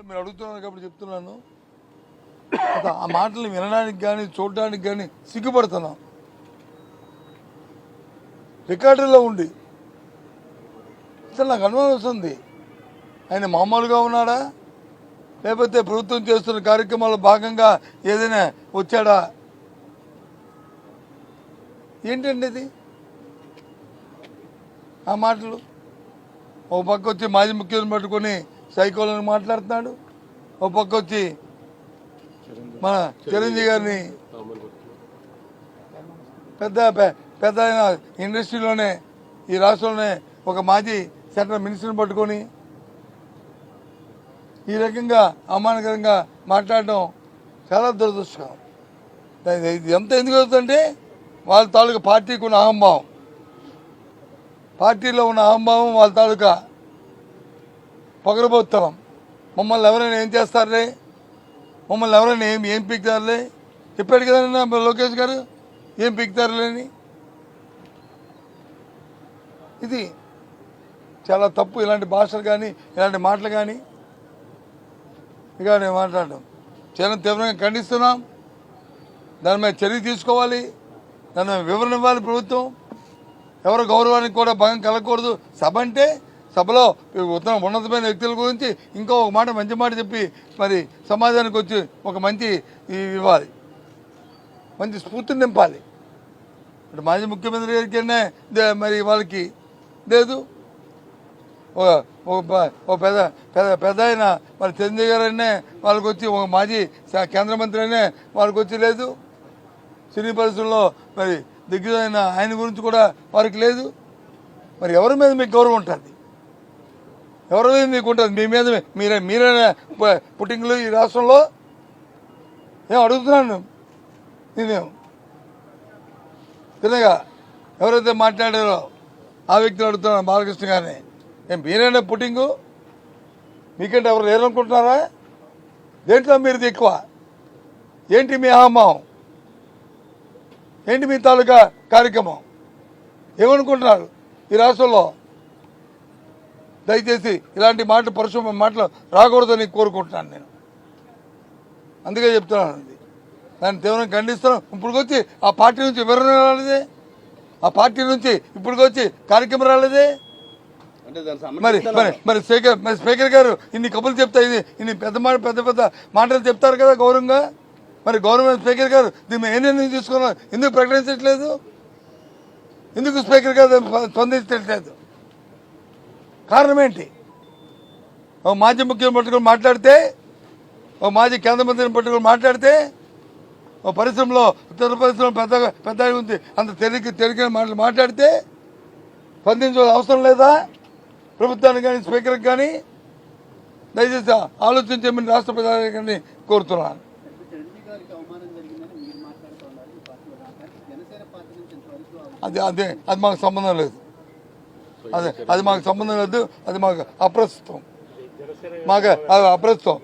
మీరు అడుగుతున్నారు కాబట్టి చెప్తున్నాను. ఆ మాటలు వినడానికి కానీ చూడడానికి కానీ సిగ్గుపడుతున్నాం. రికార్డులో ఉండి అసలు నాకు అనుమానం వస్తుంది, ఆయన మామూలుగా ఉన్నాడా లేకపోతే ప్రభుత్వం చేస్తున్న కార్యక్రమాల్లో భాగంగా ఏదైనా వచ్చాడా? ఏంటండి ఇది? ఆ మాటలు ఓ పక్క వచ్చి మాజీ ముఖ్యమంత్రిని పట్టుకొని సైకోలను మాట్లాడుతున్నాడు, ఓ పక్క వచ్చి మన చిరంజీవి గారిని పెద్ద ఆయన ఇండస్ట్రీలోనే ఈ రాష్ట్రంలోనే ఒక మాజీ సెంట్రల్ మినిస్టర్ని పట్టుకొని ఈ రకంగా అవమానకరంగా మాట్లాడడం చాలా దురదృష్టకరం. ఇది ఎంత ఎందుకు అవుతుందంటే వాళ్ళ తాలూకా పార్టీకి ఉన్న అహంభావం, పార్టీలో ఉన్న అహంభావం, వాళ్ళ తాలూకా పొగరబోత్తనం. మమ్మల్ని ఎవరైనా ఏం చేస్తారులే, మమ్మల్ని ఎవరైనా ఏం పీకుతారులే చెప్పాడు కదన్నా లోకేష్ గారు, ఏం పీకుతారులేని. ఇది చాలా తప్పు. ఇలాంటి భాషలు కానీ ఇలాంటి మాటలు కానీ ఇక నేను మాట్లాడడం చాలా తీవ్రంగా ఖండిస్తున్నాం. దాని మీద చర్య తీసుకోవాలి, దాని మీద వివరణ ఇవ్వాలి ప్రభుత్వం. ఎవరి గౌరవానికి కూడా భంగం కలగకూడదు. సభ అంటే సభలో ఉన్నతమైన వ్యక్తుల గురించి ఇంకో ఒక మాట మంచి మాట చెప్పి మరి సమాజానికి వచ్చి ఒక మంచి ఇవ్వాలి, మంచి స్ఫూర్తిని నింపాలి. ఇప్పుడు మాజీ ముఖ్యమంత్రి గారికి మరి వాళ్ళకి లేదు, ఓ పెద్ద ఆయన మరి చిరంజీవి గారనే వాళ్ళకి వచ్చి, ఒక మాజీ కేంద్ర మంత్రి అనే వాళ్ళకి వచ్చి లేదు, సినీ పరిశ్రమలో మరి దిగ్గజైన ఆయన గురించి కూడా వారికి లేదు. మరి ఎవరి మీద మీకు గౌరవం ఉంటుంది? ఎవరి మీద మీకు ఉంటుంది? మీ మీద మీరైనా పుట్టింగ్లు ఈ రాష్ట్రంలో ఏం అడుగుతున్నాను నేనేం తినగా ఎవరైతే మాట్లాడారో ఆ వ్యక్తులు అడుగుతున్నాను, బాలకృష్ణ గారిని. ఏం మీరైనా పుట్టింగు? మీకంటే ఎవరు లేరనుకుంటున్నారా? దేంట్లో మీరు ఎక్కువ? ఏంటి మీ అహంభావం? ఏంటి మీ తాలూకా కార్యక్రమం? ఏమనుకుంటున్నారు ఈ రాష్ట్రంలో? దయచేసి ఇలాంటి మాటలు, పరుష మాటలు రాకూడదని కోరుకుంటున్నాను నేను. అందుకే చెప్తున్నాను, అది దాన్ని తీవ్రంగా ఖండిస్తున్నాం. ఇప్పుడుకొచ్చి ఆ పార్టీ నుంచి వివరణ రాలేదే, ఆ పార్టీ నుంచి ఇప్పుడుకొచ్చి కార్యక్రమం రాలేదే. మరి స్పీకర్ గారు ఇన్ని కబుర్లు చెప్తా, ఇన్ని పెద్ద మాటలు చెప్తారు కదా గౌరవంగా. మరి గవర్నమెంట్ స్పీకర్ గారు దీన్ని ఏ నిర్ణయం తీసుకున్నారు? ఎందుకు ప్రకటించట్లేదు? ఎందుకు స్పీకర్ గారు స్పందించట్లేదు? కారణం ఏంటి? ఓ మాజీ ముఖ్యమంత్రి పట్టుకుని మాట్లాడితే, ఓ మాజీ కేంద్ర మంత్రిని పట్టుకుని మాట్లాడితే, ఓ పరిశ్రమలో ఇతర పరిశ్రమలో పెద్ద ఉంది అంత తెలియని మాటలు మాట్లాడితే స్పందించాల్సిన అవసరం లేదా ప్రభుత్వానికి కానీ స్పీకర్కి కానీ? దయచేసి ఆలోచించమని రాష్ట్ర ప్రధాని కోరుతున్నాను. అది మాకు సంబంధం లేదు, అది మాకు సంబంధం లేదు, అది మాకు అప్రస్తుతం. అది అప్రస్తుతం.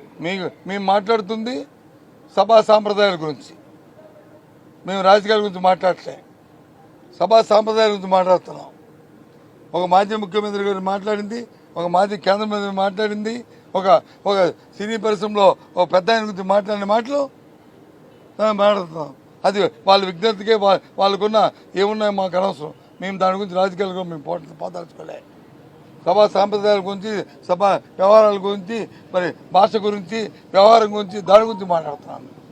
మేము మాట్లాడుతుంది సభా సాంప్రదాయాల గురించి, మేము రాజకీయాల గురించి మాట్లాడలే, సభా సాంప్రదాయాల గురించి మాట్లాడుతున్నాం. ఒక మాజీ ముఖ్యమంత్రి గారు మాట్లాడింది, ఒక మాజీ కేంద్ర మంత్రి మాట్లాడింది, ఒక సినీ పరిశ్రమలో ఒక పెద్ద ఆయన గురించి మాట్లాడిన మాటలు మాట్లాడుతున్నాం. అది వాళ్ళ విజ్ఞతకే వాళ్ళకున్న ఏమున్నాయో మాకు అనవసరం. మేము దాని గురించి రాజకీయాలు మేము పోదలుచుకోలే. సభా సాంప్రదాయాల గురించి, సభా వ్యవహారాల గురించి, మరి భాష గురించి, వ్యవహారం గురించి, దాని గురించి మాట్లాడుతున్నాను.